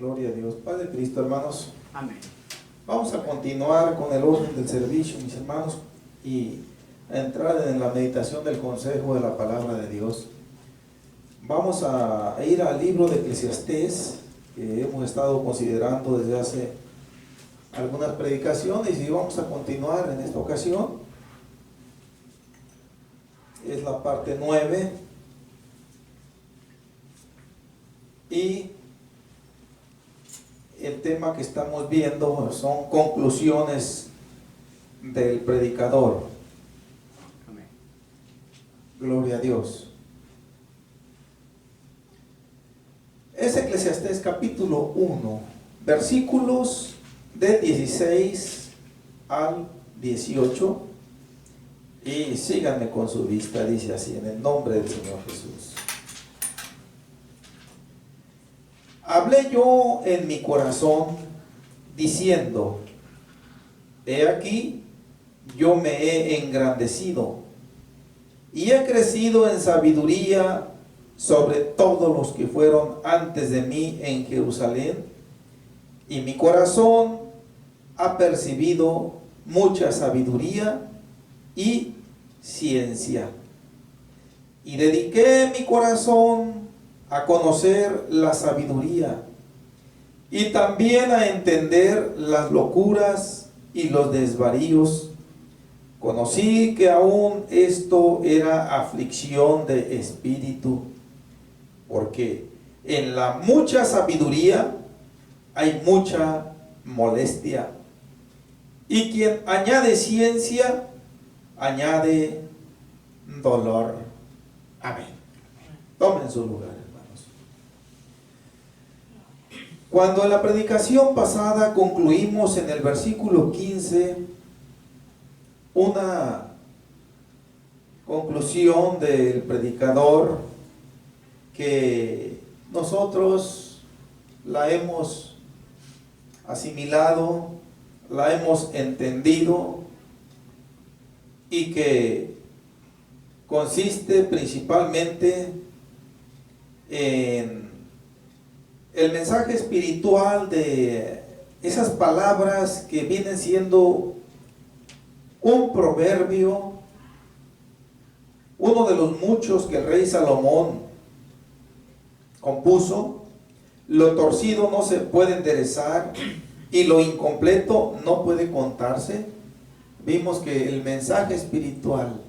Gloria a Dios. Padre Cristo, hermanos. Amén. Vamos a continuar con el orden del servicio, mis hermanos, y a entrar en la meditación del consejo de la palabra de Dios. Vamos a ir al libro de Eclesiastés, que hemos estado considerando desde hace algunas predicaciones, y vamos a continuar en esta ocasión. Es la parte 9. Y el tema que estamos viendo son conclusiones del predicador. Amén. Gloria a Dios. Es Eclesiastés capítulo 1, versículos del 16 al 18. Y síganme con su vista, dice así, en el nombre del Señor Jesús. Hablé yo en mi corazón, diciendo: he aquí, yo me he engrandecido, y he crecido en sabiduría sobre todos los que fueron antes de mí en Jerusalén, y mi corazón ha percibido mucha sabiduría y ciencia. Y dediqué mi corazón a conocer la sabiduría y también a entender las locuras y los desvaríos. Conocí que aún esto era aflicción de espíritu, porque en la mucha sabiduría hay mucha molestia, y quien añade ciencia añade dolor. Amén. Tomen su lugar, hermanos. Cuando en la predicación pasada concluimos en el versículo 15 una conclusión del predicador que nosotros la hemos asimilado, la hemos entendido, y que consiste principalmente en el mensaje espiritual de esas palabras que vienen siendo un proverbio, uno de los muchos que el rey Salomón compuso: lo torcido no se puede enderezar y lo incompleto no puede contarse. Vimos que el mensaje espiritual,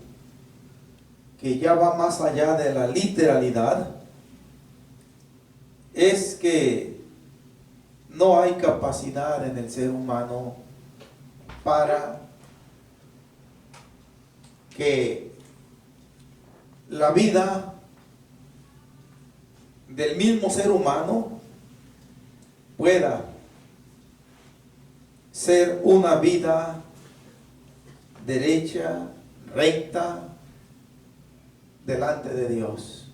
que ya va más allá de la literalidad, es que no hay capacidad en el ser humano para que la vida del mismo ser humano pueda ser una vida derecha, recta, delante de Dios.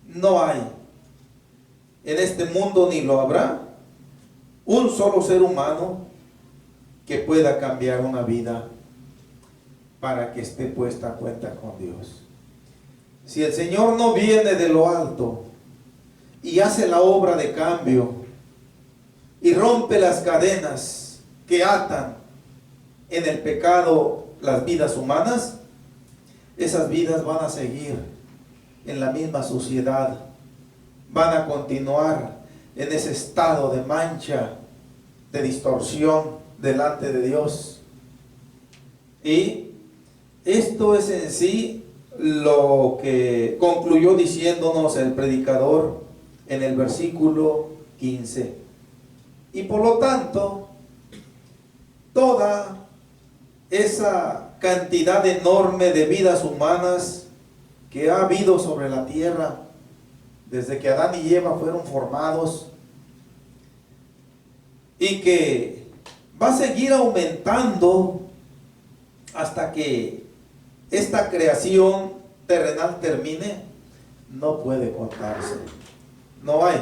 No hay en este mundo, ni lo habrá, un solo ser humano que pueda cambiar una vida para que esté puesta a cuenta con Dios. Si el Señor no viene de lo alto y hace la obra de cambio y rompe las cadenas que atan en el pecado las vidas humanas, esas vidas van a seguir en la misma suciedad, van a continuar en ese estado de mancha, de distorsión delante de Dios. Y esto es en sí lo que concluyó diciéndonos el predicador en el versículo 15. Y por lo tanto, toda esa cantidad enorme de vidas humanas que ha habido sobre la tierra desde que Adán y Eva fueron formados, y que va a seguir aumentando hasta que esta creación terrenal termine, no puede contarse. No hay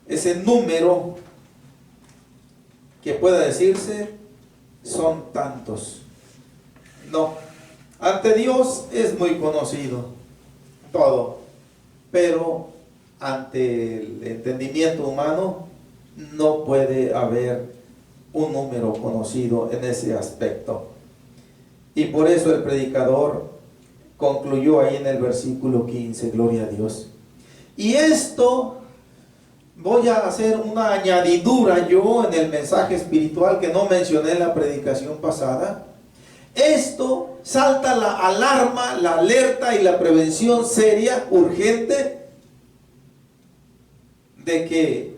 ese número que pueda decirse son tantos. No, ante Dios es muy conocido todo, pero ante el entendimiento humano, no puede haber un número conocido en ese aspecto. Y por eso el predicador concluyó ahí en el versículo 15, gloria a Dios. Y esto voy a hacer una añadidura yo en el mensaje espiritual que no mencioné en la predicación pasada. Esto salta la alarma, la alerta y la prevención seria, urgente, de que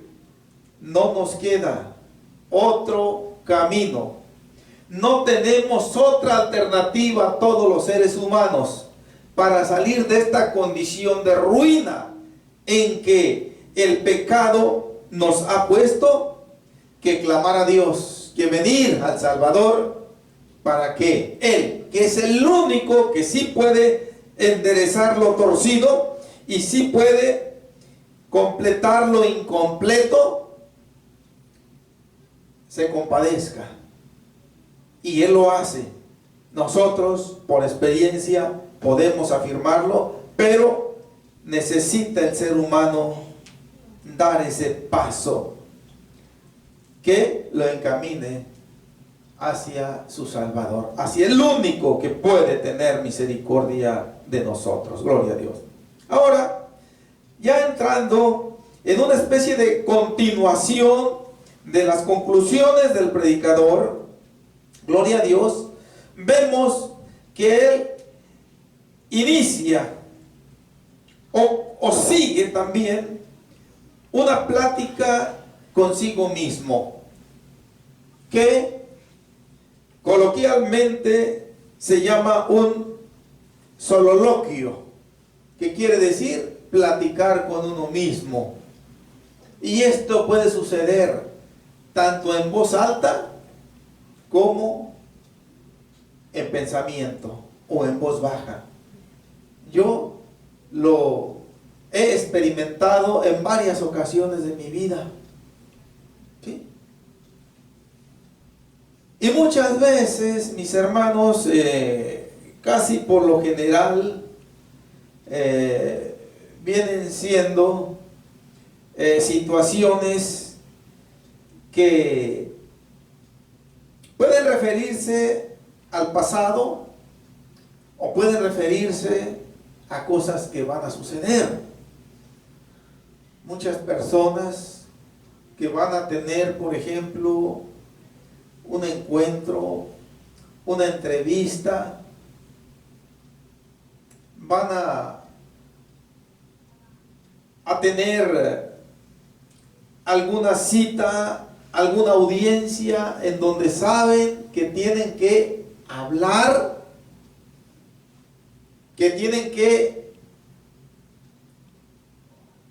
no nos queda otro camino. No tenemos otra alternativa todos los seres humanos para salir de esta condición de ruina en que el pecado nos ha puesto, que clamar a Dios, que venir al Salvador, para que Él, que es el único que sí puede enderezar lo torcido y sí puede completar lo incompleto, se compadezca. Y Él lo hace. Nosotros, por experiencia, podemos afirmarlo, pero necesita el ser humano dar ese paso que lo encamine hacia su Salvador, hacia el único que puede tener misericordia de nosotros. Gloria a Dios. Ahora, ya entrando en una especie de continuación de las conclusiones del predicador, gloria a Dios, vemos que él inicia o sigue también una plática consigo mismo, que coloquialmente se llama un sololoquio, que quiere decir platicar con uno mismo. Y esto puede suceder tanto en voz alta como en pensamiento o en voz baja. Yo lo he experimentado en varias ocasiones de mi vida, ¿sí? Y muchas veces, mis hermanos, casi por lo general, vienen siendo situaciones que pueden referirse al pasado o pueden referirse a cosas que van a suceder. Muchas personas que van a tener, por ejemplo, un encuentro, una entrevista, van a tener alguna cita, alguna audiencia en donde saben que tienen que hablar, que tienen que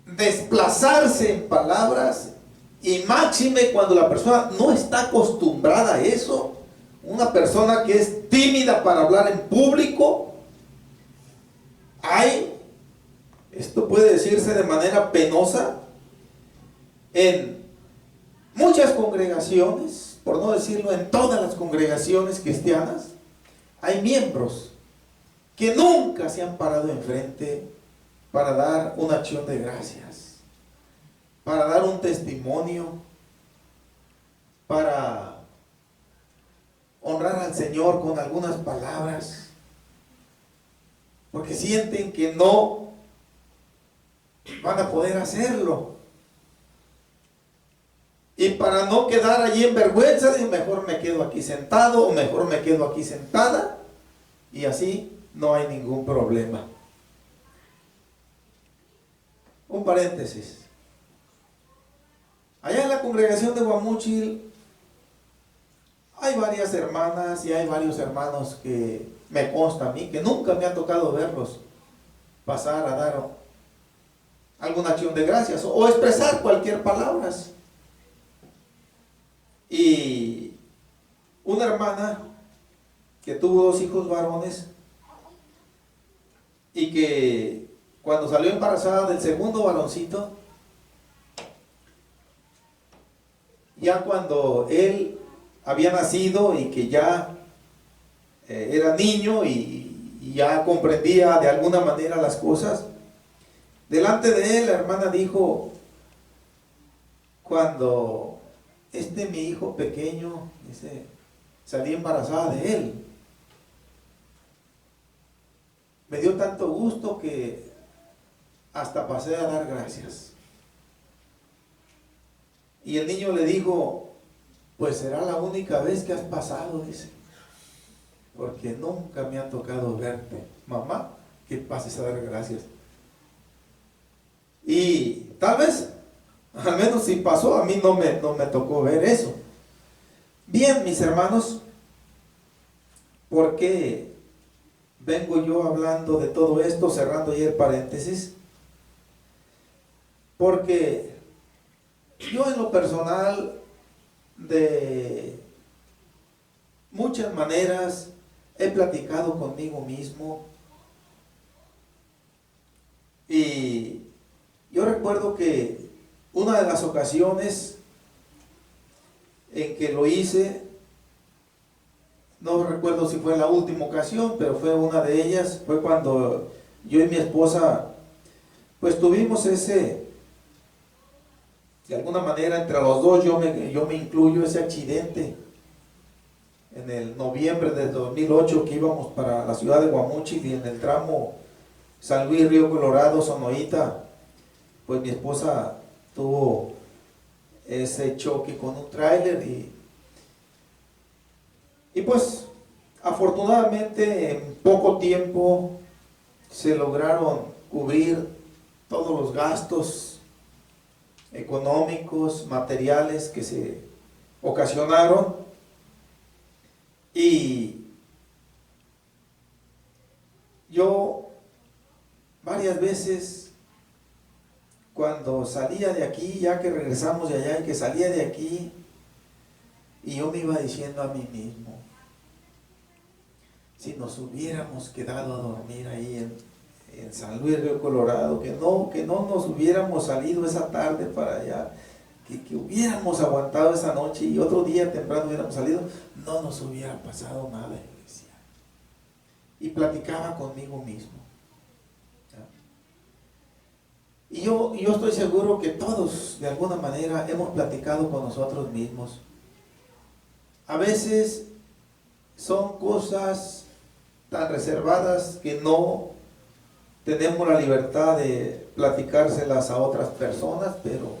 desplazarse en palabras, y máxime cuando la persona no está acostumbrada a eso. Una persona que es tímida para hablar en público, esto puede decirse de manera penosa, en muchas congregaciones, por no decirlo en todas las congregaciones cristianas, hay miembros que nunca se han parado enfrente para dar una acción de gracias, para dar un testimonio, para honrar al Señor con algunas palabras, porque sienten que no van a poder hacerlo. Y para no quedar allí en vergüenza, mejor me quedo aquí sentado o mejor me quedo aquí sentada, y así no hay ningún problema. Un paréntesis. Allá en la congregación de Guamúchil hay varias hermanas y hay varios hermanos que me consta a mí que nunca me ha tocado verlos pasar a dar alguna acción de gracias o expresar cualquier palabra. Y una hermana que tuvo 2 hijos varones y que cuando salió embarazada del segundo varoncito, ya cuando él había nacido y que ya era niño y ya comprendía de alguna manera las cosas, Delante de él, la hermana dijo, cuando mi hijo pequeño, dice, salí embarazada de él, me dio tanto gusto que hasta pasé a dar gracias. Y el niño le dijo, pues será la única vez que has pasado, dice, porque nunca me ha tocado verte, mamá, que pases a dar gracias. Y tal vez, al menos si pasó, a mí no me tocó ver eso. Bien, mis hermanos, ¿por qué vengo yo hablando de todo esto, cerrando ya el paréntesis? Porque yo en lo personal, de muchas maneras, he platicado conmigo mismo. Y yo recuerdo que una de las ocasiones en que lo hice, no recuerdo si fue la última ocasión, pero fue una de ellas, fue cuando yo y mi esposa, pues tuvimos de alguna manera entre los dos, yo me incluyo, ese accidente en el noviembre del 2008 que íbamos para la ciudad de Guamúchil, y en el tramo San Luis, Río Colorado, Sonoita, pues mi esposa tuvo ese choque con un tráiler y pues afortunadamente en poco tiempo se lograron cubrir todos los gastos económicos, materiales que se ocasionaron. Y yo varias veces, cuando salía de aquí, ya que regresamos de allá y que salía de aquí, y yo me iba diciendo a mí mismo, si nos hubiéramos quedado a dormir ahí en San Luis, Río Colorado, que no nos hubiéramos salido esa tarde para allá, que hubiéramos aguantado esa noche y otro día temprano hubiéramos salido, no nos hubiera pasado nada, yo decía. Y platicaba conmigo mismo. Y yo estoy seguro que todos, de alguna manera, hemos platicado con nosotros mismos. A veces son cosas tan reservadas que no tenemos la libertad de platicárselas a otras personas, pero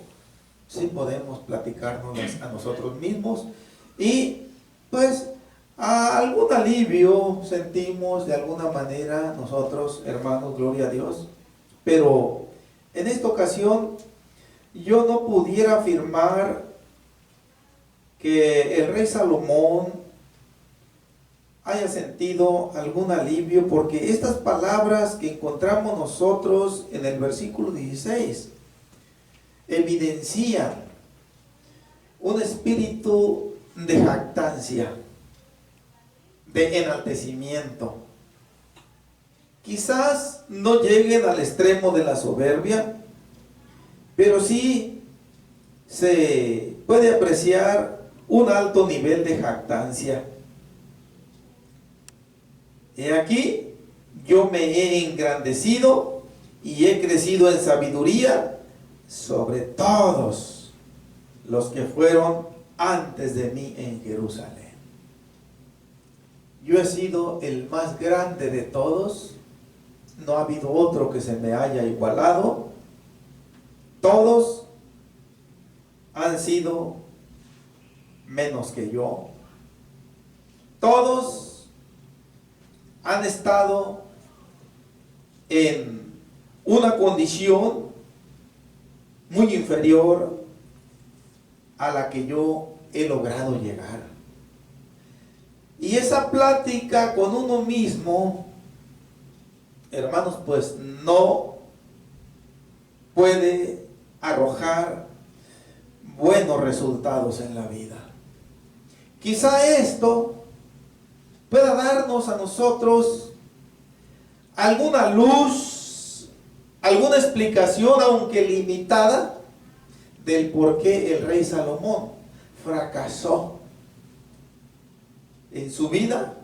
sí podemos platicárnoslas a nosotros mismos. Y pues algún alivio sentimos de alguna manera nosotros, hermanos, gloria a Dios. Pero en esta ocasión yo no pudiera afirmar que el rey Salomón haya sentido algún alivio, porque estas palabras que encontramos nosotros en el versículo 16 evidencian un espíritu de jactancia, de enaltecimiento. Quizás no lleguen al extremo de la soberbia, pero sí se puede apreciar un alto nivel de jactancia. He aquí, yo me he engrandecido y he crecido en sabiduría sobre todos los que fueron antes de mí en Jerusalén. Yo he sido el más grande de todos, no ha habido otro que se me haya igualado. Todos han sido menos que yo. Todos han estado en una condición muy inferior a la que yo he logrado llegar. Y esa plática con uno mismo, hermanos, pues no puede arrojar buenos resultados en la vida. Quizá esto pueda darnos a nosotros alguna luz, alguna explicación, aunque limitada, del por qué el rey Salomón fracasó en su vida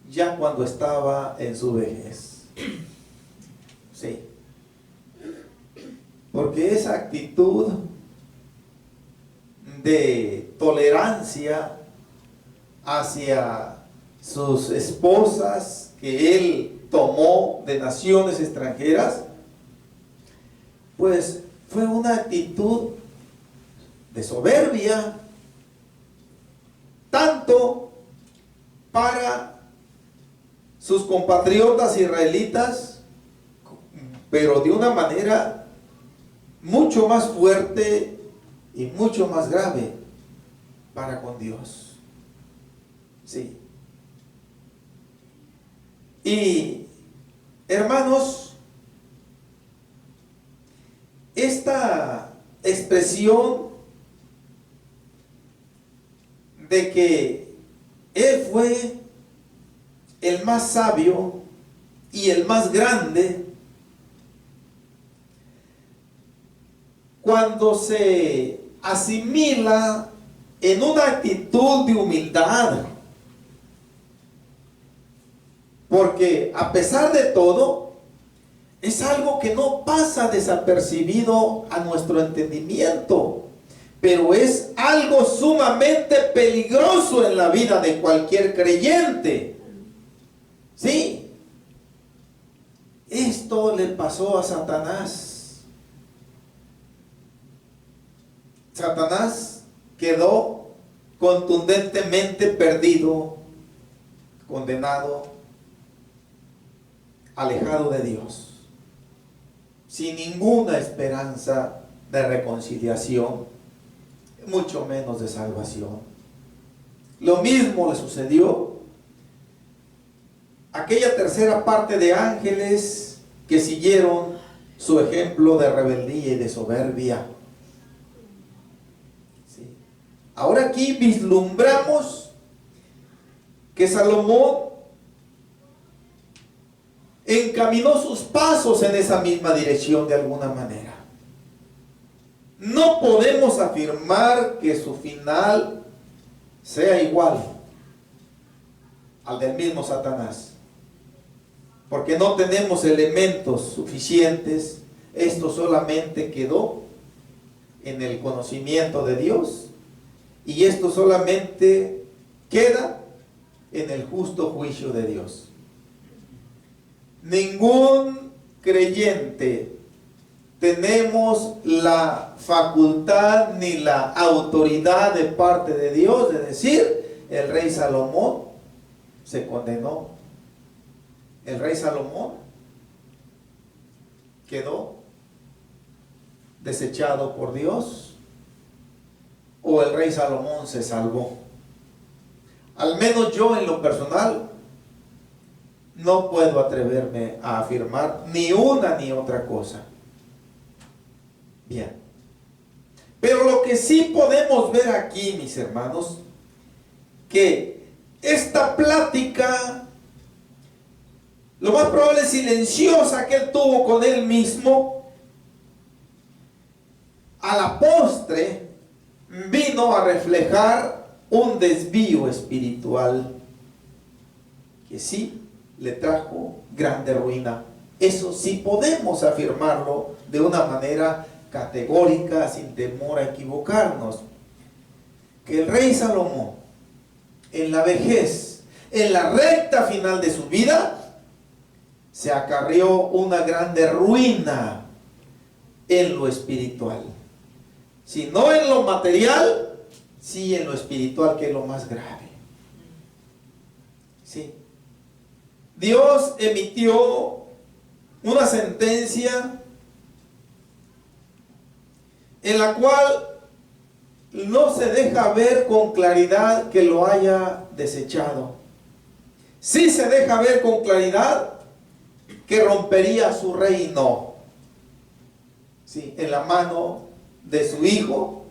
ya cuando estaba en su vejez. Sí. Porque esa actitud de tolerancia hacia sus esposas que él tomó de naciones extranjeras, pues fue una actitud de soberbia, tanto para sus compatriotas israelitas, pero de una manera mucho más fuerte y mucho más grave para con Dios. Sí. Y hermanos, esta expresión de que él fue el más sabio y el más grande, cuando se asimila en una actitud de humildad, porque a pesar de todo, es algo que no pasa desapercibido a nuestro entendimiento, pero es algo sumamente peligroso en la vida de cualquier creyente. ¿Sí? Esto le pasó a Satanás. Satanás quedó contundentemente perdido, condenado, alejado de Dios, sin ninguna esperanza de reconciliación, mucho menos de salvación. Lo mismo le sucedió a aquella tercera parte de ángeles que siguieron su ejemplo de rebeldía y de soberbia. Sí. Ahora aquí vislumbramos que Salomón encaminó sus pasos en esa misma dirección de alguna manera. No podemos afirmar que su final sea igual al del mismo Satanás, porque no tenemos elementos suficientes. Esto solamente quedó en el conocimiento de Dios, y esto solamente queda en el justo juicio de Dios. Ningún creyente tenemos la facultad ni la autoridad de parte de Dios de decir: el rey Salomón se condenó, el rey Salomón quedó desechado por Dios, o el rey Salomón se salvó. Al menos yo, en lo personal, no puedo atreverme a afirmar ni una ni otra cosa. Bien. Pero lo que sí podemos ver aquí, mis hermanos, que esta plática, lo más probable silenciosa que él tuvo con él mismo, a la postre vino a reflejar un desvío espiritual que sí le trajo grande ruina. Eso sí podemos afirmarlo de una manera categórica, sin temor a equivocarnos, que el rey Salomón, en la vejez, en la recta final de su vida, se acarreó una grande ruina en lo espiritual. Si no en lo material, sí en lo espiritual, que es lo más grave. Sí. Dios emitió una sentencia en la cual no se deja ver con claridad que lo haya desechado. Sí se deja ver con claridad que rompería su reino, sí, en la mano de su hijo,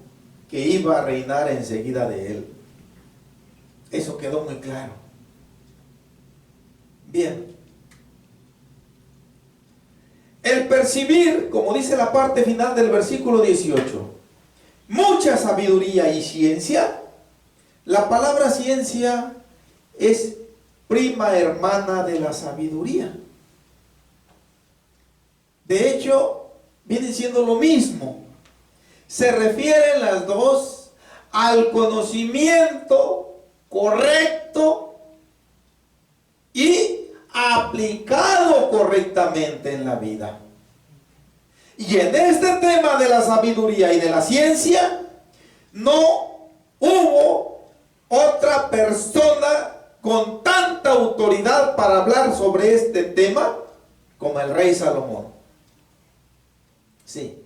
que iba a reinar enseguida de él. Eso quedó muy claro. Bien. El percibir, como dice la parte final del versículo 18, mucha sabiduría y ciencia. La palabra ciencia es prima hermana de la sabiduría. De hecho, Vienen siendo lo mismo. Se refieren las dos al conocimiento correcto y aplicado correctamente en la vida. Y en este tema de la sabiduría y de la ciencia, no hubo otra persona con tanta autoridad para hablar sobre este tema como el rey Salomón. Sí.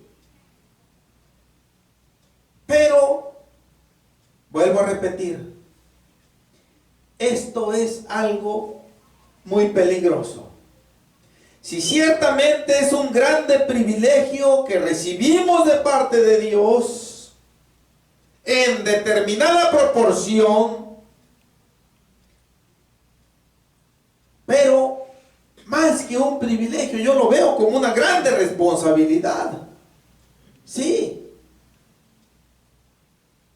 Pero, vuelvo a repetir, esto es algo muy peligroso. Si ciertamente es un grande privilegio que recibimos de parte de Dios en determinada proporción, pero más que un privilegio, yo lo veo como una grande responsabilidad. Sí.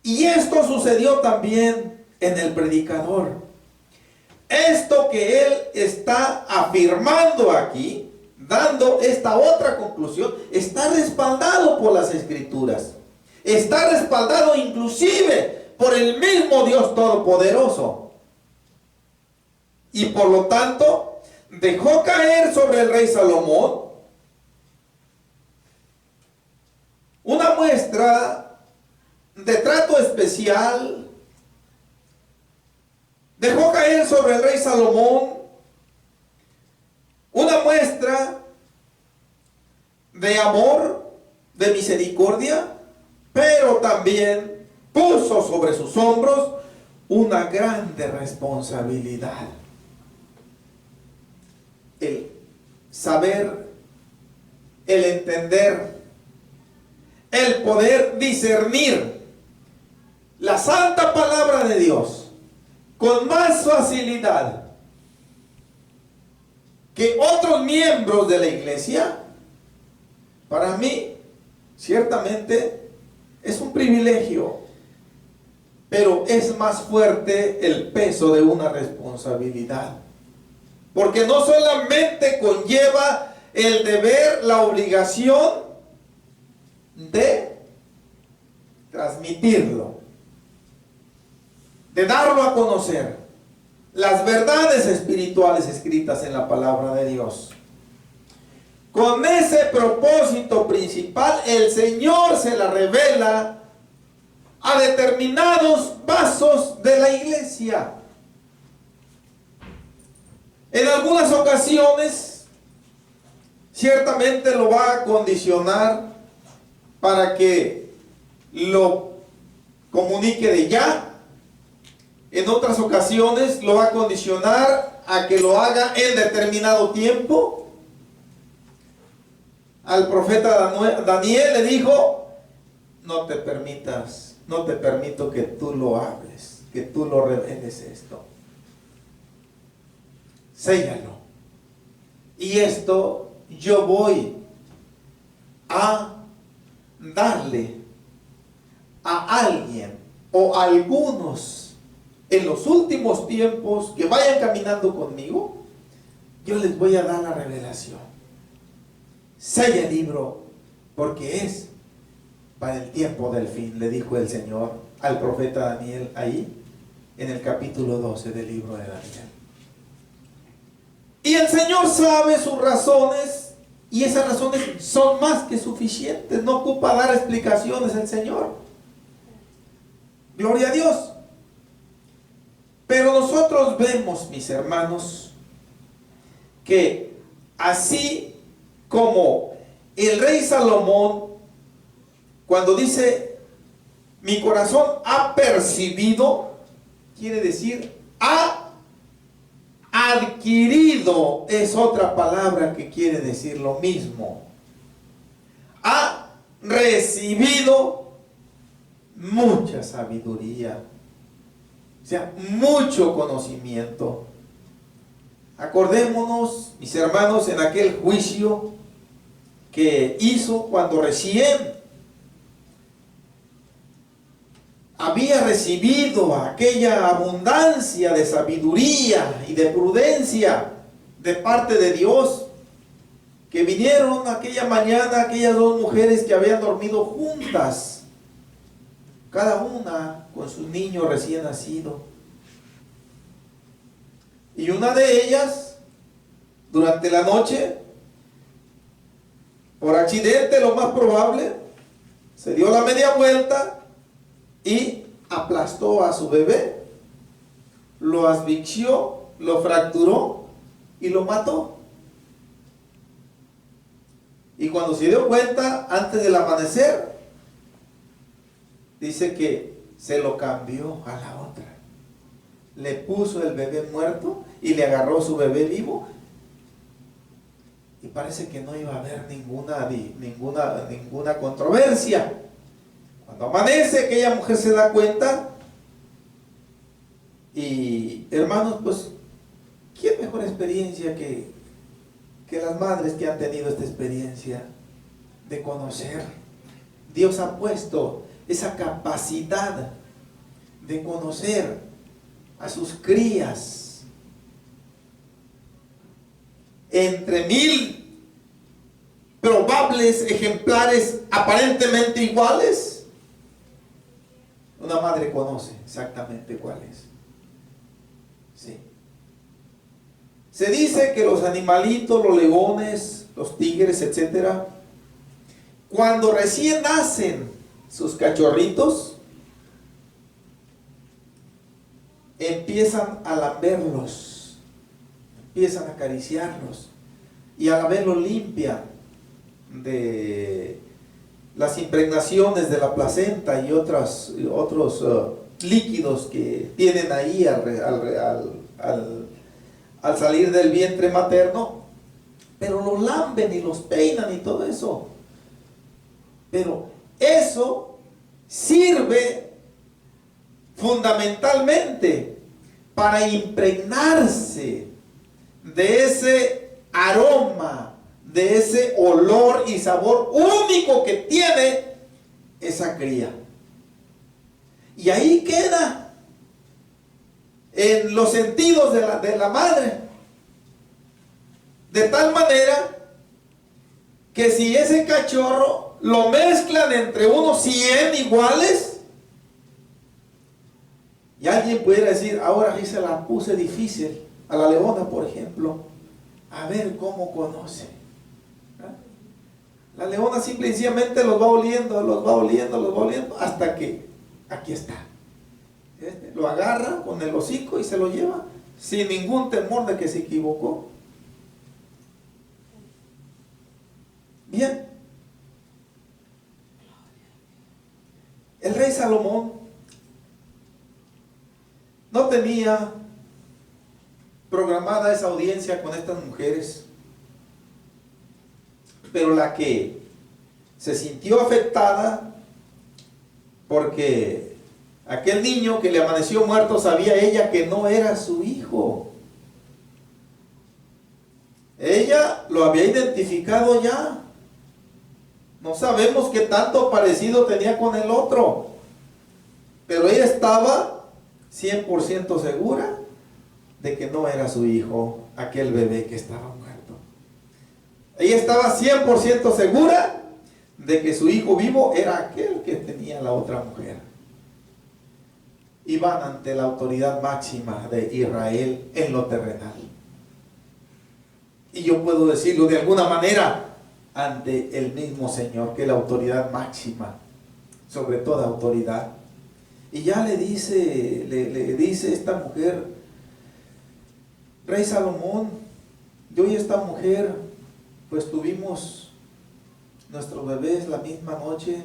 Y esto sucedió también en el predicador. Esto que él está afirmando aquí, dando esta otra conclusión, está respaldado por las Escrituras. Está respaldado inclusive por el mismo Dios Todopoderoso. Y por lo tanto, dejó caer sobre el rey Salomón una muestra de trato especial. Dejó caer sobre el rey Salomón una muestra de amor, de misericordia, pero también puso sobre sus hombros una grande responsabilidad. El saber, el entender, el poder discernir la santa palabra de Dios con más facilidad que otros miembros de la iglesia, para mí, ciertamente, es un privilegio, pero es más fuerte el peso de una responsabilidad. Porque no solamente conlleva el deber, la obligación de transmitirlo, de darlo a conocer, las verdades espirituales escritas en la palabra de Dios. Con ese propósito principal, el Señor se la revela a determinados vasos de la iglesia. En algunas ocasiones, ciertamente lo va a condicionar para que lo comunique de ya. En otras ocasiones lo va a condicionar a que lo haga en determinado tiempo. Al profeta Daniel le dijo: no te permito que tú lo hables, que tú lo reveles esto. Séllalo. Y esto yo voy a darle a alguien o a algunos en los últimos tiempos que vayan caminando conmigo. Yo les voy a dar la revelación. Sella el libro, porque es para el tiempo del fin, le dijo el Señor al profeta Daniel ahí en el capítulo 12 del libro de Daniel. Y el Señor sabe sus razones, y esas razones son más que suficientes. No ocupa dar explicaciones el Señor. Gloria a Dios. Pero nosotros vemos, mis hermanos, que así como el rey Salomón, cuando dice mi corazón ha percibido, quiere decir ha adquirido, es otra palabra que quiere decir lo mismo. Ha recibido mucha sabiduría, o sea, mucho conocimiento. Acordémonos, mis hermanos, en aquel juicio que hizo cuando recién había recibido aquella abundancia de sabiduría y de prudencia de parte de Dios. que vinieron aquella mañana aquellas dos mujeres que habían dormido juntas, cada una con su niño recién nacido. Y una de ellas, durante la noche, por accidente lo más probable, se dio la media vuelta y aplastó a su bebé, lo asfixió, lo fracturó y lo mató. Y cuando se dio cuenta, antes del amanecer, dice que se lo cambió a la otra. Le puso el bebé muerto y le agarró su bebé vivo. Y parece que no iba a haber ninguna controversia. Cuando amanece, aquella mujer se da cuenta. Y hermanos, pues, ¿qué mejor experiencia que las madres que han tenido esta experiencia de conocer? Dios ha puesto esa capacidad de conocer a sus crías. Entre 1000 probables ejemplares aparentemente iguales, una madre conoce exactamente cuál es. Sí. Se dice que los animalitos, los leones, los tigres, etcétera, cuando recién nacen sus cachorritos, empiezan a lamberlos, empiezan a acariciarlos, y al haberlos limpian de las impregnaciones de la placenta y otros líquidos que tienen ahí al salir del vientre materno, pero los lamben y los peinan y todo eso. Pero eso sirve fundamentalmente para impregnarse de ese aroma, de ese olor y sabor único que tiene esa cría. Y ahí queda en los sentidos de la madre, de tal manera que si ese cachorro lo mezclan entre unos 100 iguales, y alguien pudiera decir, ahora sí se la puse difícil a la leona, por ejemplo, a ver cómo conoce. La leona simple y sencillamente los va oliendo, hasta que aquí está. Lo agarra con el hocico y se lo lleva sin ningún temor de que se equivocó. Bien. El rey Salomón no tenía programada esa audiencia con estas mujeres, pero la que se sintió afectada porque aquel niño que le amaneció muerto, sabía ella que no era su hijo. Ella lo había identificado ya. No sabemos qué tanto parecido tenía con el otro, pero ella estaba 100% segura de que no era su hijo, aquel bebé que estaba muerto. Ella estaba 100% segura de que su hijo vivo era aquel que tenía la otra mujer. Iban ante la autoridad máxima de Israel en lo terrenal. Y yo puedo decirlo de alguna manera, ante el mismo Señor, que es la autoridad máxima sobre toda autoridad. Y ya le dice esta mujer, Rey Salomón, yo y esta mujer pues tuvimos nuestros bebés la misma noche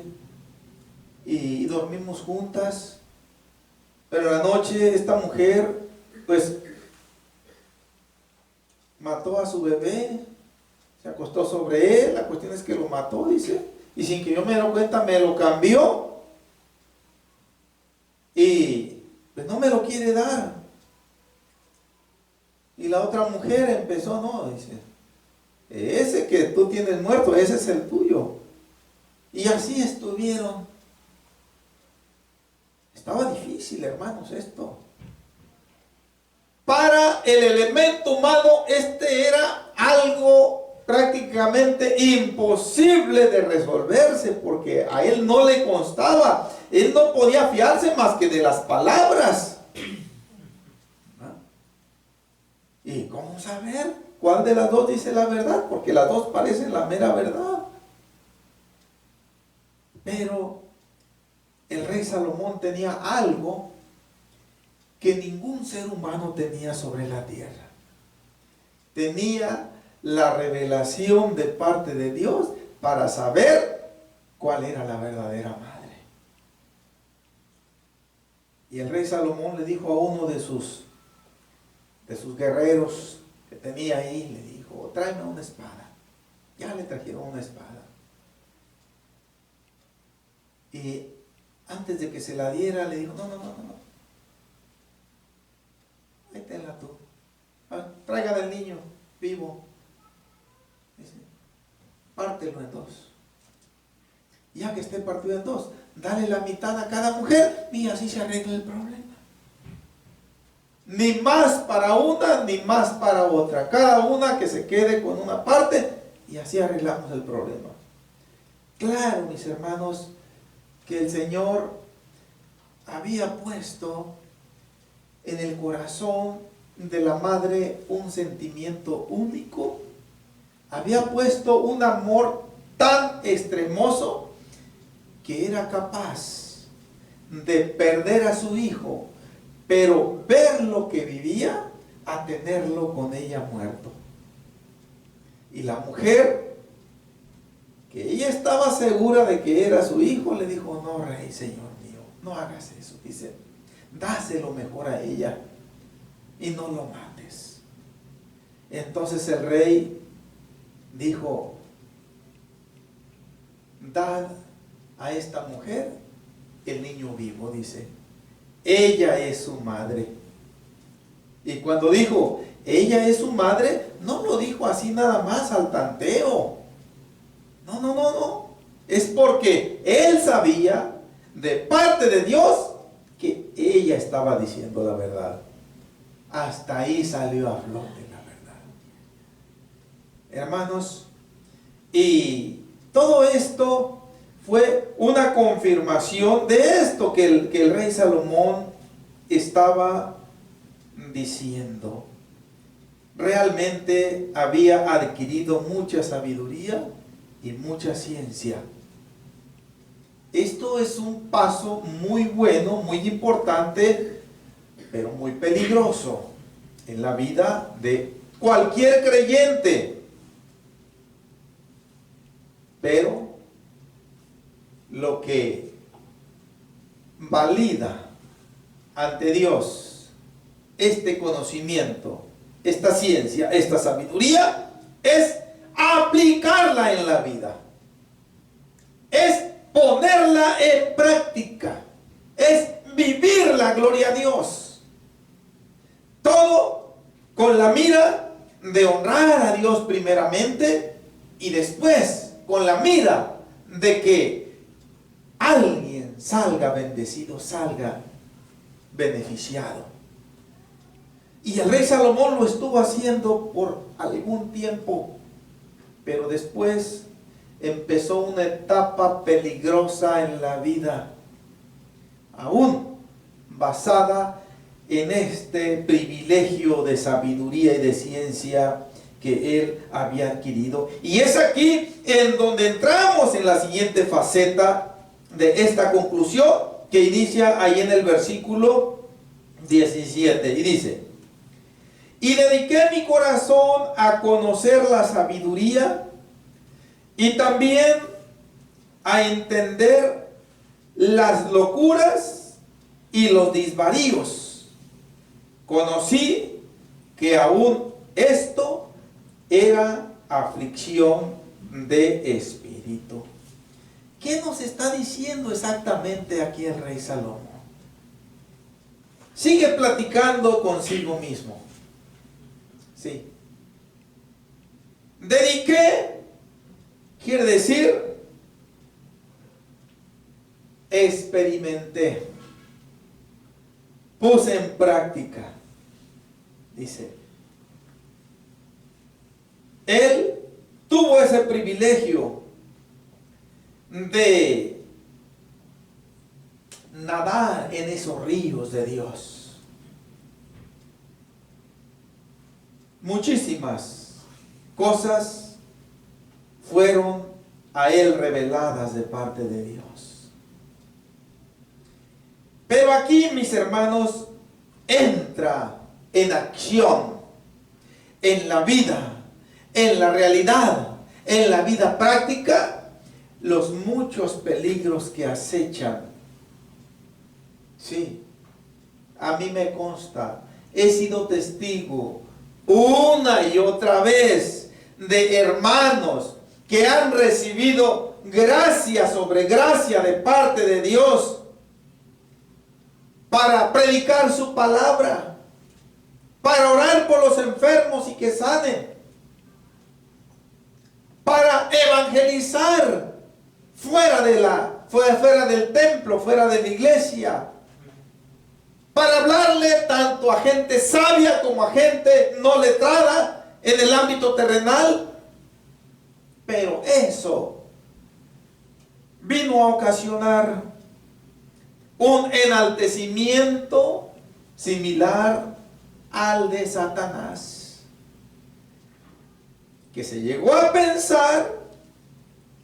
y dormimos juntas, pero en la noche esta mujer pues mató a su bebé, se acostó sobre él, la cuestión es que lo mató, dice, y sin que yo me diera cuenta me lo cambió y pues no me lo quiere dar. Y la otra mujer empezó, no, dice, ese que tú tienes muerto, ese es el tuyo. Y así estuvieron. Estaba difícil, hermanos, esto. Para el elemento humano, este era algo prácticamente imposible de resolverse, porque a él no le constaba, él no podía fiarse más que de las palabras. ¿Y cómo saber cuál de las dos dice la verdad? Porque las dos parecen la mera verdad. Pero el rey Salomón tenía algo que ningún ser humano tenía sobre la tierra. Tenía la revelación de parte de Dios para saber cuál era la verdadera madre. Y el rey Salomón le dijo a uno de sus guerreros que tenía ahí, le dijo: tráeme una espada. Ya le trajeron una espada. Y antes de que se la diera, le dijo: no. Ahí tenla tú. Traigan al niño vivo. Dice: pártelo en dos. Ya que esté partido en dos, dale la mitad a cada mujer y así se arregla el problema. Ni más para una, ni más para otra. Cada una que se quede con una parte y así arreglamos el problema. Claro, mis hermanos, que el Señor había puesto en el corazón de la madre un sentimiento único. Había puesto un amor tan extremoso que era capaz de perder a su hijo, pero ver lo que vivía a tenerlo con ella muerto. Y la mujer, que ella estaba segura de que era su hijo, le dijo: no, rey, señor mío, no hagas eso. Dice: dáselo mejor a ella y no lo mates. Entonces el rey dijo: dad a esta mujer el niño vivo. Dice: ella es su madre. Y cuando dijo ella es su madre, no lo dijo así nada más al tanteo. No. Es porque él sabía de parte de Dios que ella estaba diciendo la verdad. Hasta ahí salió a flote la verdad. Hermanos, y todo esto fue una confirmación de esto que el rey Salomón estaba diciendo. Realmente había adquirido mucha sabiduría y mucha ciencia. Esto es un paso muy bueno, muy importante, pero muy peligroso en la vida de cualquier creyente. Pero lo que valida ante Dios este conocimiento, esta ciencia, esta sabiduría, es aplicarla en la vida. Es ponerla en práctica. Es vivir la gloria a Dios. Todo con la mira de honrar a Dios primeramente y después con la mira de que alguien salga bendecido, salga beneficiado. Y el rey Salomón lo estuvo haciendo por algún tiempo, pero después empezó una etapa peligrosa en la vida, aún basada en este privilegio de sabiduría y de ciencia que él había adquirido. Y es aquí en donde entramos en la siguiente faceta de esta conclusión, que inicia ahí en el versículo 17, y dice: y dediqué mi corazón a conocer la sabiduría y también a entender las locuras y los desvaríos. Conocí que aún esto era aflicción de espíritu. ¿Qué nos está diciendo exactamente aquí el rey Salomón? Sigue platicando consigo mismo. Sí. Dediqué quiere decir experimenté, puse en práctica. Dice, él ese privilegio de nadar en esos ríos de Dios. Muchísimas cosas fueron a él reveladas de parte de Dios. Pero aquí, mis hermanos, entra en acción, en la vida, en la realidad, en la vida práctica, los muchos peligros que acechan. Sí, a mí me consta, he sido testigo una y otra vez de hermanos que han recibido gracia sobre gracia de parte de Dios para predicar su palabra, para orar por los enfermos y que sanen, para evangelizar fuera del templo, fuera de la iglesia, para hablarle tanto a gente sabia como a gente no letrada en el ámbito terrenal. Pero eso vino a ocasionar un enaltecimiento similar al de Satanás, que se llegó a pensar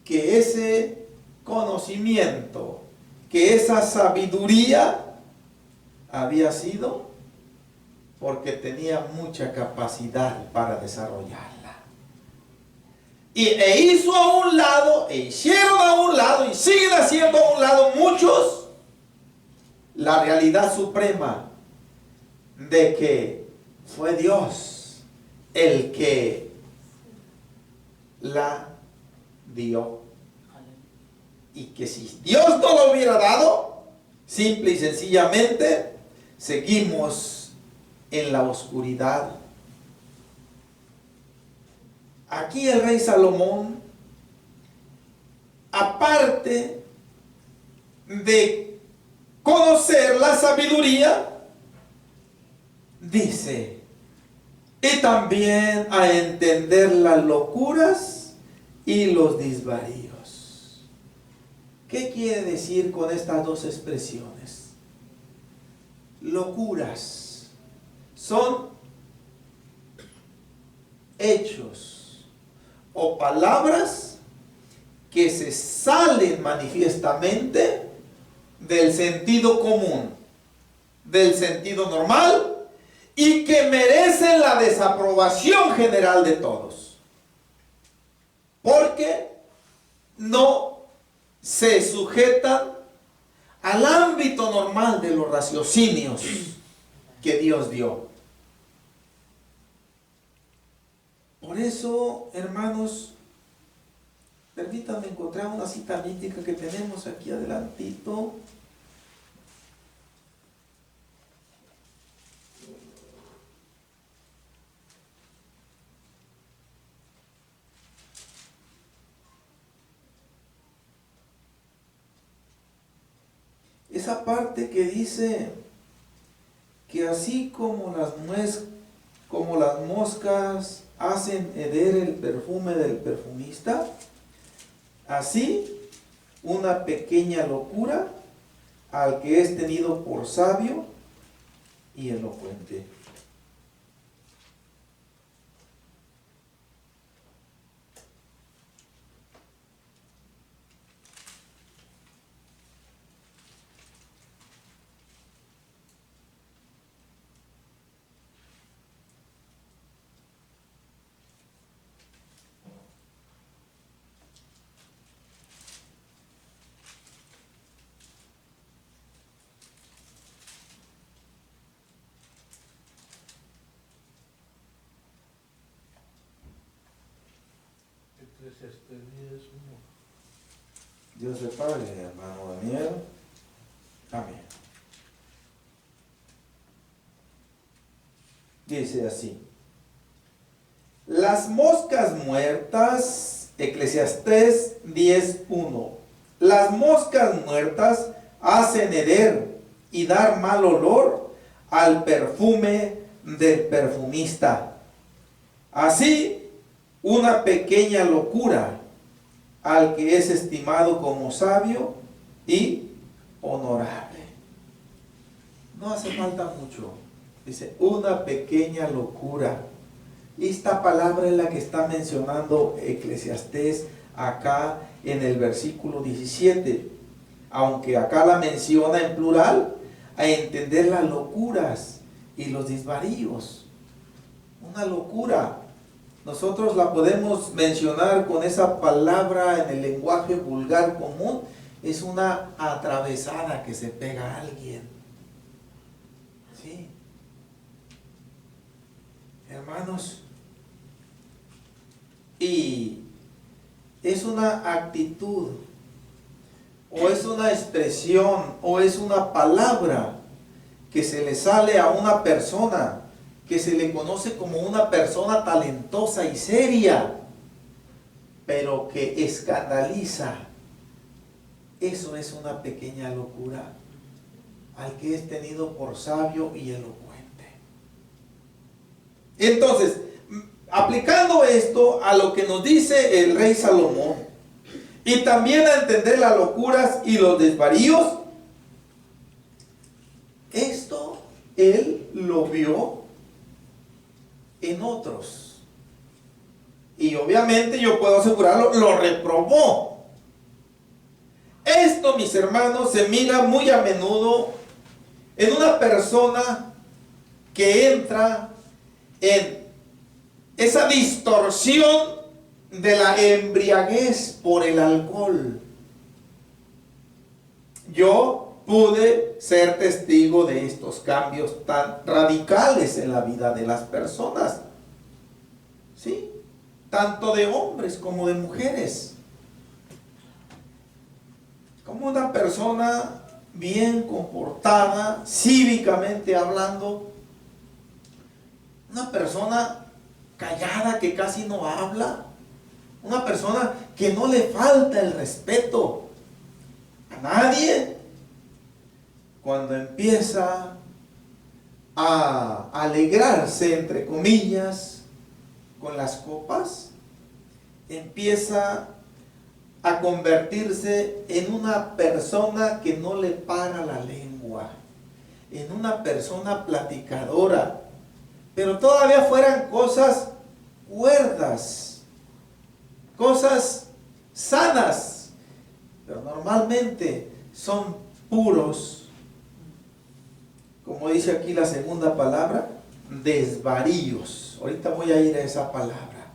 que ese conocimiento, que esa sabiduría había sido porque tenía mucha capacidad para desarrollarla. E hizo a un lado, e hicieron a un lado, y siguen haciendo a un lado muchos, la realidad suprema de que fue Dios el que la dio. Y que si Dios no lo hubiera dado, simple y sencillamente, seguimos en la oscuridad. Aquí el rey Salomón, aparte de conocer la sabiduría, dice, y también a entender las locuras y los desvaríos. ¿Qué quiere decir con estas dos expresiones? Locuras son hechos o palabras que se salen manifiestamente del sentido común, del sentido normal, y que merecen la desaprobación general de todos, porque no se sujetan al ámbito normal de los raciocinios que Dios dio. Por eso, hermanos, permítanme encontrar una cita mítica que tenemos aquí adelantito. Esa parte que dice que así como las moscas hacen heder el perfume del perfumista, así una pequeña locura al que es tenido por sabio y elocuente. Dios le pague, hermano Daniel. Amén. Dice así: las moscas muertas, Eclesiastés 10:1. Las moscas muertas hacen heder y dar mal olor al perfume del perfumista. Así una pequeña locura al que es estimado como sabio y honorable. No hace falta mucho. Dice, una pequeña locura. Esta palabra es la que está mencionando Eclesiastés acá en el versículo 17. Aunque acá la menciona en plural, a entender las locuras y los desvaríos. Una locura. Nosotros la podemos mencionar con esa palabra en el lenguaje vulgar común. Es una atravesada que se pega a alguien. ¿Sí? Hermanos, y es una actitud, o es una expresión, o es una palabra que se le sale a una persona que se le conoce como una persona talentosa y seria, pero que escandaliza. Eso es una pequeña locura al que es tenido por sabio y elocuente. Entonces, aplicando esto a lo que nos dice el rey Salomón, y también a entender las locuras y los desvaríos, esto él lo vio en otros. Y obviamente yo puedo asegurarlo, lo reprobó. Esto, mis hermanos, se mira muy a menudo en una persona que entra en esa distorsión de la embriaguez por el alcohol. Yo pude ser testigo de estos cambios tan radicales en la vida de las personas, ¿sí? Tanto de hombres como de mujeres. Como una persona bien comportada, cívicamente hablando, una persona callada que casi no habla, una persona que no le falta el respeto a nadie, cuando empieza a alegrarse, entre comillas, con las copas, empieza a convertirse en una persona que no le para la lengua, en una persona platicadora, pero todavía fueran cosas cuerdas, cosas sanas, pero normalmente son puros, como dice aquí la segunda palabra, desvaríos. Ahorita voy a ir a esa palabra.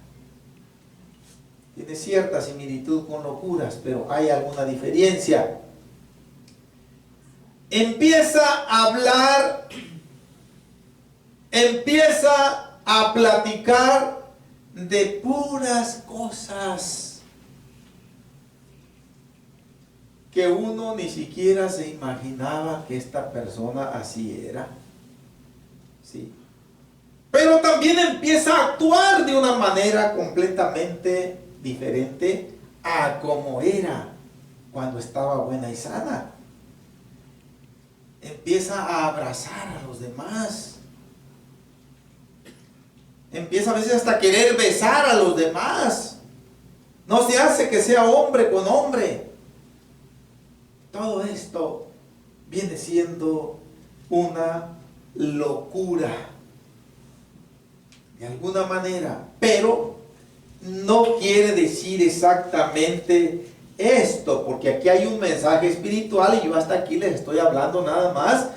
Tiene cierta similitud con locuras, pero hay alguna diferencia. Empieza a hablar, empieza a platicar de puras cosas que uno ni siquiera se imaginaba que esta persona así era. ¿Sí? Pero también empieza a actuar de una manera completamente diferente a como era cuando estaba buena y sana. Empieza a abrazar a los demás. Empieza a veces hasta a querer besar a los demás. No se hace que sea hombre con hombre. Todo esto viene siendo una locura, de alguna manera, pero no quiere decir exactamente esto, porque aquí hay un mensaje espiritual y yo hasta aquí les estoy hablando nada más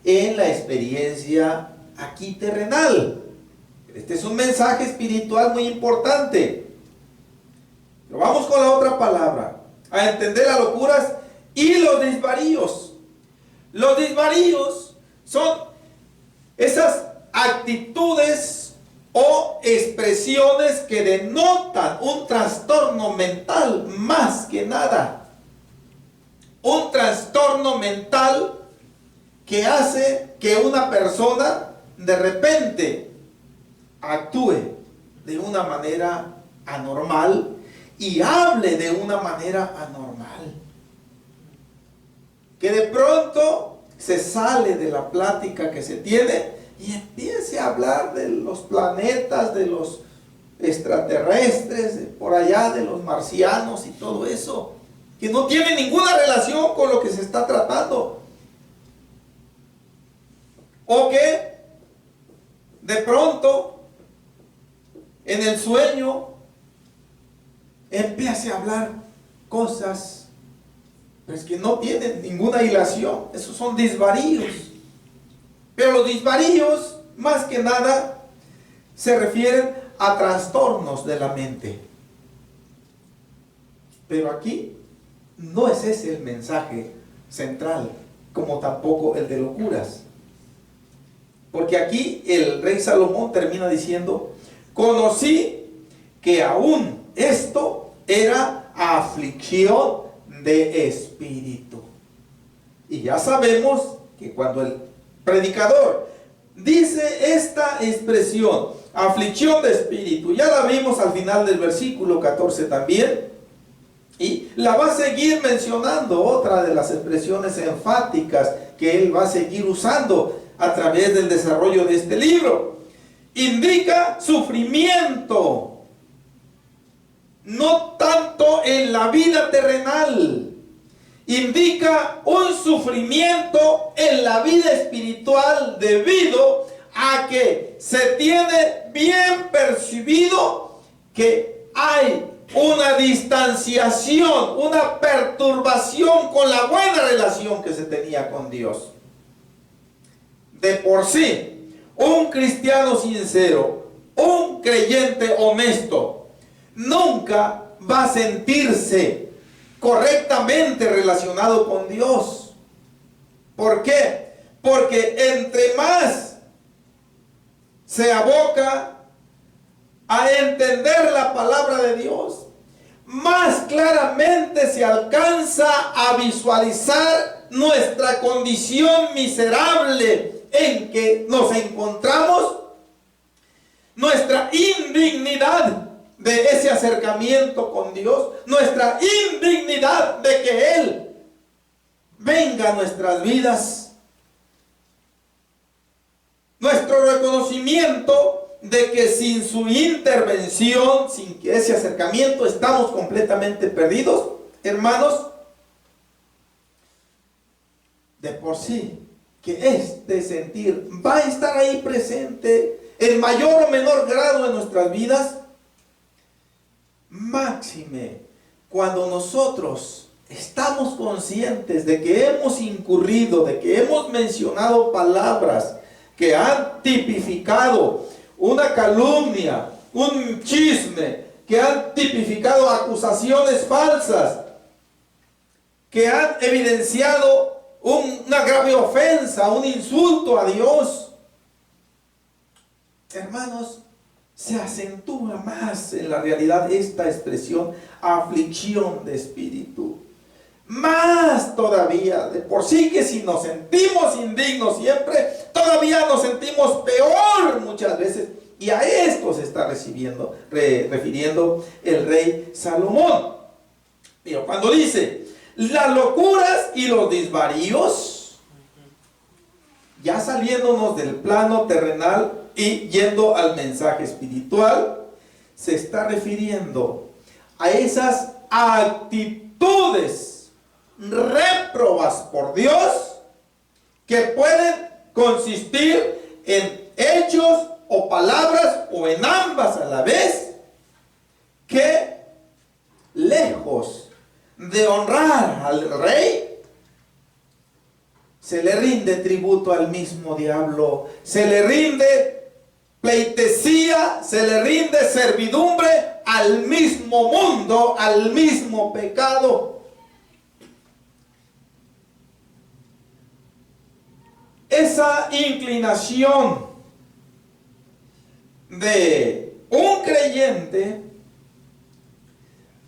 en la experiencia aquí terrenal. Este es un mensaje espiritual muy importante. Pero vamos con la otra palabra, a entender las locuras y los desvaríos. Los desvaríos son esas actitudes o expresiones que denotan un trastorno mental, más que nada. Un trastorno mental que hace que una persona de repente actúe de una manera anormal y hable de una manera anormal. Que de pronto se sale de la plática que se tiene y empiece a hablar de los planetas, de los extraterrestres, por allá de los marcianos y todo eso, que no tiene ninguna relación con lo que se está tratando. O que de pronto en el sueño empiece a hablar cosas pues que no tienen ninguna hilación. Esos son desvaríos. Pero los desvaríos, más que nada, se refieren a trastornos de la mente. Pero aquí no es ese el mensaje central, como tampoco el de locuras. Porque aquí el rey Salomón termina diciendo: conocí que aún esto era aflicción de espíritu. Y ya sabemos que cuando el predicador dice esta expresión, aflicción de espíritu, ya la vimos al final del versículo 14 también, y la va a seguir mencionando, otra de las expresiones enfáticas que él va a seguir usando a través del desarrollo de este libro. Indica sufrimiento, no tanto en la vida terrenal, indica un sufrimiento en la vida espiritual debido a que se tiene bien percibido que hay una distanciación, una perturbación con la buena relación que se tenía con Dios. De por sí, un cristiano sincero, un creyente honesto, nunca va a sentirse correctamente relacionado con Dios. ¿Por qué? Porque entre más se aboca a entender la palabra de Dios, más claramente se alcanza a visualizar nuestra condición miserable en que nos encontramos, nuestra indignidad de ese acercamiento con Dios, nuestra indignidad de que Él venga a nuestras vidas, nuestro reconocimiento de que sin su intervención, sin que ese acercamiento, estamos completamente perdidos. Hermanos, de por sí que este sentir va a estar ahí presente en mayor o menor grado en nuestras vidas. Máxime cuando nosotros estamos conscientes de que hemos incurrido, de que hemos mencionado palabras que han tipificado una calumnia, un chisme, que han tipificado acusaciones falsas, que han evidenciado una grave ofensa, un insulto a Dios. Hermanos, se acentúa más en la realidad esta expresión, aflicción de espíritu. Más todavía, de por sí que si nos sentimos indignos siempre, todavía nos sentimos peor muchas veces. Y a esto se está refiriendo el rey Salomón. Pero cuando dice las locuras y los desvaríos, ya saliéndonos del plano terrenal y yendo al mensaje espiritual, se está refiriendo a esas actitudes réprobas por Dios que pueden consistir en hechos o palabras o en ambas a la vez, que lejos de honrar al rey, se le rinde tributo al mismo diablo, se le rinde pleitesía, se le rinde servidumbre al mismo mundo, al mismo pecado. Esa inclinación de un creyente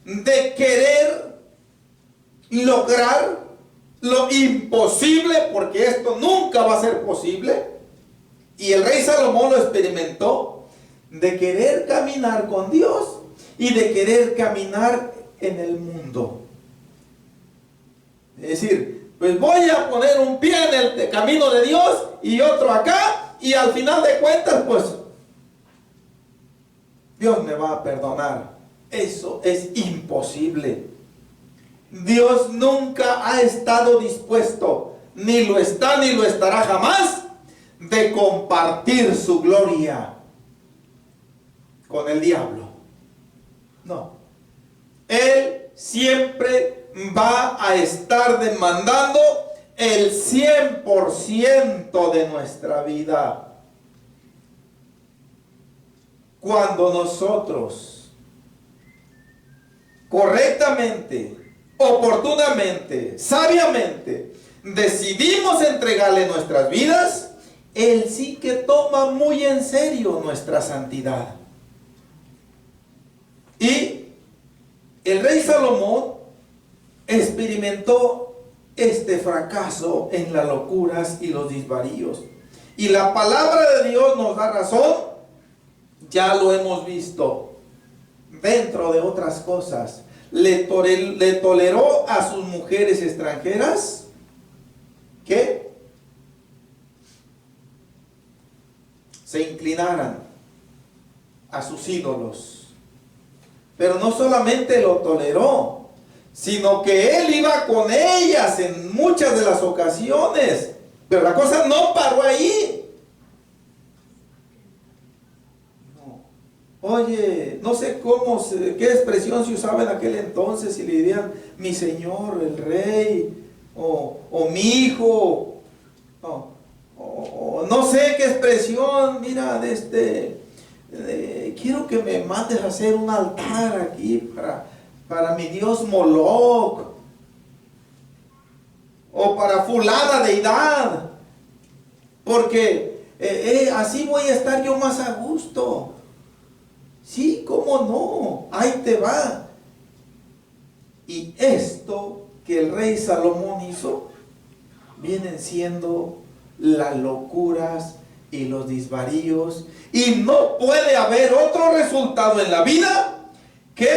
de querer lograr lo imposible, porque esto nunca va a ser posible, y el rey Salomón lo experimentó, de querer caminar con Dios y de querer caminar en el mundo. Es decir, pues voy a poner un pie en el camino de Dios y otro acá, y al final de cuentas pues Dios me va a perdonar. Eso es imposible. Dios nunca ha estado dispuesto, ni lo está ni lo estará jamás, de compartir su gloria con el diablo. No. Él siempre va a estar demandando el 100% de nuestra vida. Cuando nosotros correctamente, oportunamente, sabiamente decidimos entregarle nuestras vidas, Él sí que toma muy en serio nuestra santidad. Y el rey Salomón experimentó este fracaso en las locuras y los desvaríos. Y la palabra de Dios nos da razón, ya lo hemos visto, dentro de otras cosas. Le toleró a sus mujeres extranjeras que se inclinaran a sus ídolos. Pero no solamente lo toleró, sino que él iba con ellas en muchas de las ocasiones. Pero la cosa no paró ahí. No. Oye, no sé qué expresión se usaba en aquel entonces, si le dirían mi señor, el rey, o mi hijo, o no sé qué expresión, mira, quiero que me mandes a hacer un altar aquí para mi dios Moloch, o para fulana deidad, porque así voy a estar yo más a gusto. Sí, cómo no, ahí te va. Y esto que el rey Salomón hizo, vienen siendo las locuras y los desvaríos, y no puede haber otro resultado en la vida que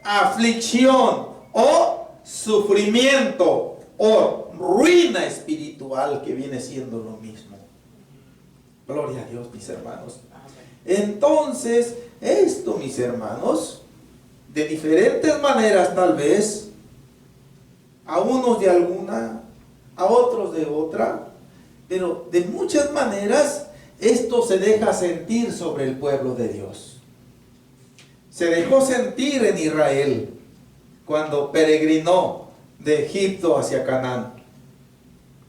aflicción o sufrimiento o ruina espiritual, que viene siendo lo mismo. Gloria a Dios, mis hermanos. Entonces, esto, mis hermanos, de diferentes maneras tal vez, a unos de alguna, a otros de otra, pero de muchas maneras esto se deja sentir sobre el pueblo de Dios. Se dejó sentir en Israel cuando peregrinó de Egipto hacia Canaán.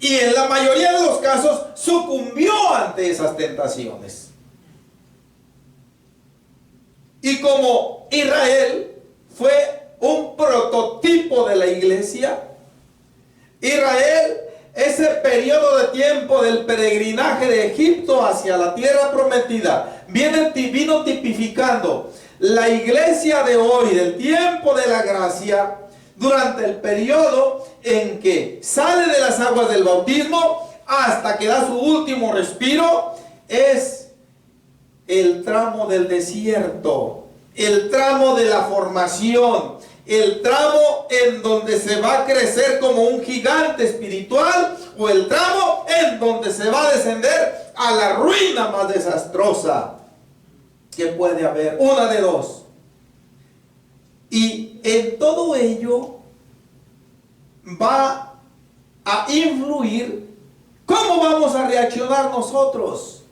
Y en la mayoría de los casos sucumbió ante esas tentaciones. Y como Israel fue un prototipo de la iglesia, Israel, ese periodo de tiempo del peregrinaje de Egipto hacia la tierra prometida, vino tipificando la iglesia de hoy, del tiempo de la gracia, durante el periodo en que sale de las aguas del bautismo hasta que da su último respiro. Es el tramo del desierto, el tramo de la formación, el tramo en donde se va a crecer como un gigante espiritual, o el tramo en donde se va a descender a la ruina más desastrosa que puede haber, una de dos. Y en todo ello va a influir cómo vamos a reaccionar nosotros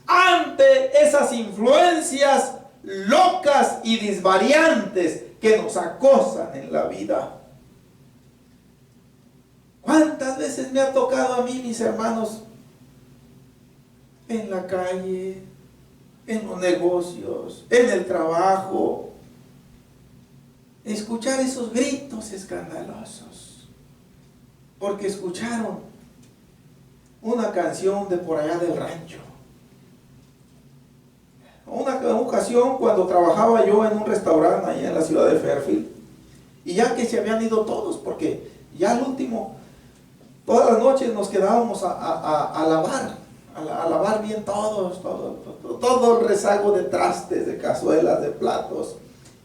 ante esas influencias locas y disvariantes que nos acosan en la vida. ¿Cuántas veces me ha tocado a mí, mis hermanos, en la calle, en los negocios, en el trabajo, escuchar esos gritos escandalosos? Porque escucharon una canción de por allá del rancho. Una ocasión, cuando trabajaba yo en un restaurante allá en la ciudad de Fairfield, y ya que se habían ido todos, porque ya al último, todas las noches nos quedábamos a lavar bien todo el rezago de trastes, de cazuelas, de platos,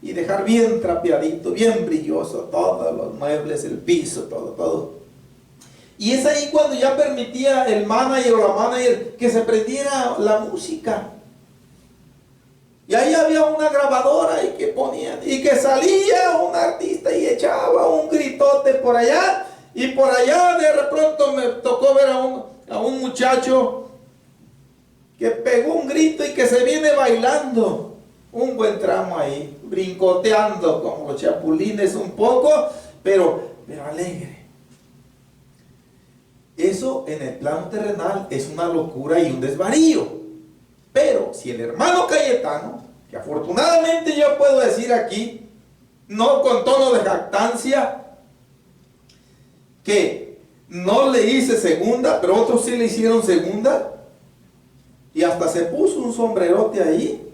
y dejar bien trapeadito, bien brilloso, todos los muebles, el piso, todo. Y es ahí cuando ya permitía el manager o la manager que se prendiera la música. Y ahí había una grabadora y que ponían, y que salía un artista y echaba un gritote por allá, y por allá de pronto me tocó ver a un muchacho que pegó un grito y que se viene bailando un buen tramo ahí, brincoteando como los chapulines un poco, pero alegre. Eso en el plano terrenal es una locura y un desvarío. Pero si el hermano Cayetano, que afortunadamente yo puedo decir aquí, no con tono de jactancia, que no le hice segunda, pero otros sí le hicieron segunda, y hasta se puso un sombrerote ahí,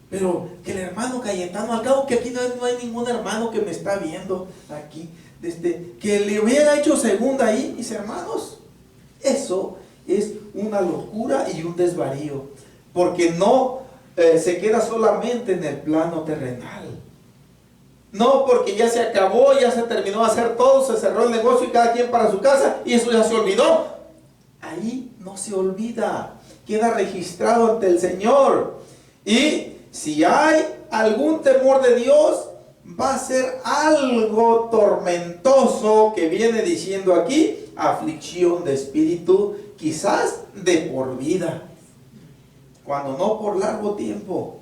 pero que el hermano Cayetano, al cabo que aquí no hay ningún hermano que me está viendo aquí, que le hubiera hecho segunda ahí, mis hermanos, eso es una locura y un desvarío, porque no se queda solamente en el plano terrenal. No, porque ya se acabó, ya se terminó de hacer todo, se cerró el negocio y cada quien para su casa y eso ya se olvidó. Ahí no se olvida, queda registrado ante el Señor. Y si hay algún temor de Dios, va a ser algo tormentoso que viene diciendo aquí, aflicción de espíritu, quizás de por vida, cuando no por largo tiempo.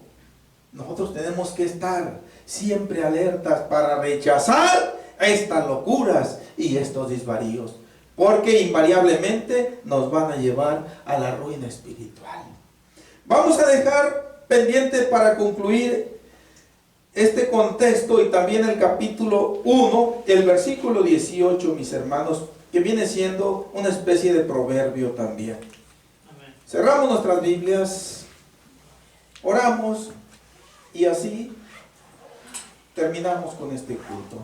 Nosotros tenemos que estar siempre alertas para rechazar estas locuras y estos desvaríos, porque invariablemente nos van a llevar a la ruina espiritual. Vamos a dejar pendiente para concluir este contexto y también el capítulo 1, el versículo 18, mis hermanos, que viene siendo una especie de proverbio también. Amén. Cerramos nuestras Biblias, oramos y así terminamos con este culto.